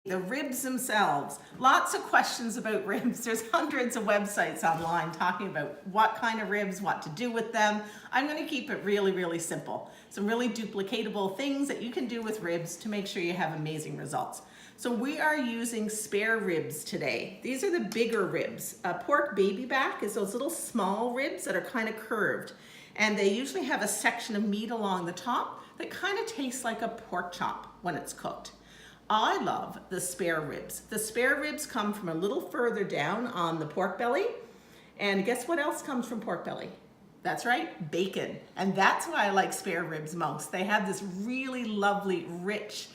The ribs themselves. Lots of questions about ribs. There's hundreds of websites online talking about what kind of ribs, what to do with them. I'm going to keep it really, really simple. Some really duplicatable things that you can do with ribs to make sure you have amazing results. So we are using spare ribs today. These are the bigger ribs. A pork baby back is those little small ribs that are kind of curved. And they usually have a section of meat along the top that kind of tastes like a pork chop when it's cooked. I love the spare ribs. The spare ribs come from a little further down on the pork belly. And guess what else comes from pork belly? That's right, bacon. And that's why I like spare ribs most. They have this really lovely, rich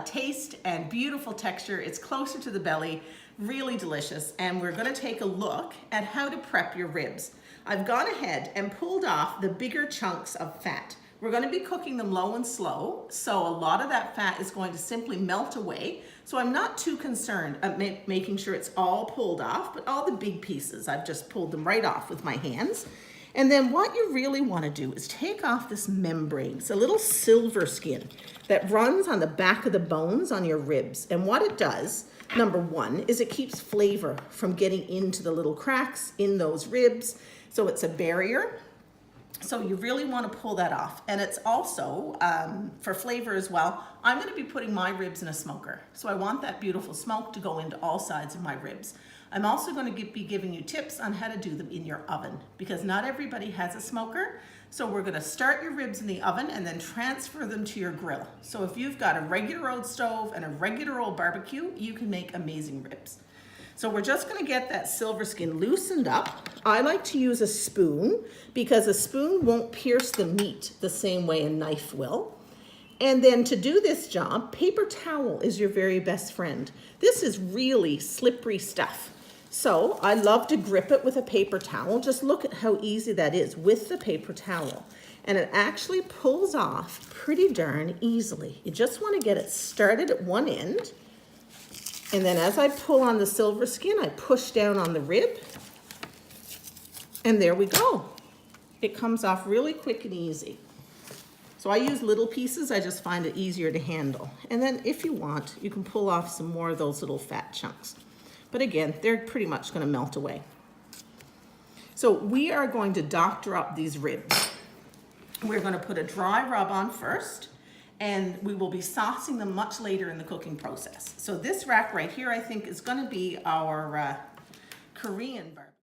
taste and beautiful texture. It's closer to the belly, really delicious. And we're gonna take a look at how to prep your ribs. I've gone ahead and pulled off the bigger chunks of fat. We're going to be cooking them low and slow, so a lot of that fat is going to simply melt away. So I'm not too concerned at making sure it's all pulled off, but all the big pieces, I've just pulled them right off with my hands. And then what you really want to do is take off this membrane. It's a little silver skin that runs on the back of the bones on your ribs. And what it does, number one, is it keeps flavor from getting into the little cracks in those ribs. So it's a barrier. So you really want to pull that off. And it's also, for flavor as well, I'm going to be putting my ribs in a smoker. So I want that beautiful smoke to go into all sides of my ribs. I'm also going to be giving you tips on how to do them in your oven, because not everybody has a smoker. So we're going to start your ribs in the oven and then transfer them to your grill. So if you've got a regular old stove and a regular old barbecue, you can make amazing ribs. So we're just going to get that silver skin loosened up. I like to use a spoon because a spoon won't pierce the meat the same way a knife will. And then to do this job, paper towel is your very best friend. This is really slippery stuff. So I love to grip it with a paper towel. Just look at how easy that is with the paper towel. And it actually pulls off pretty darn easily. You just want to get it started at one end. And then as I pull on the silver skin, I push down on the rib. And there we go. It comes off really quick and easy. So I use little pieces. I just find it easier to handle. And then if you want, you can pull off some more of those little fat chunks. But again, they're pretty much going to melt away. So we are going to doctor up these ribs. We're going to put a dry rub on first. And we will be saucing them much later in the cooking process. So this rack right here, I think, is going to be our Korean barbecue.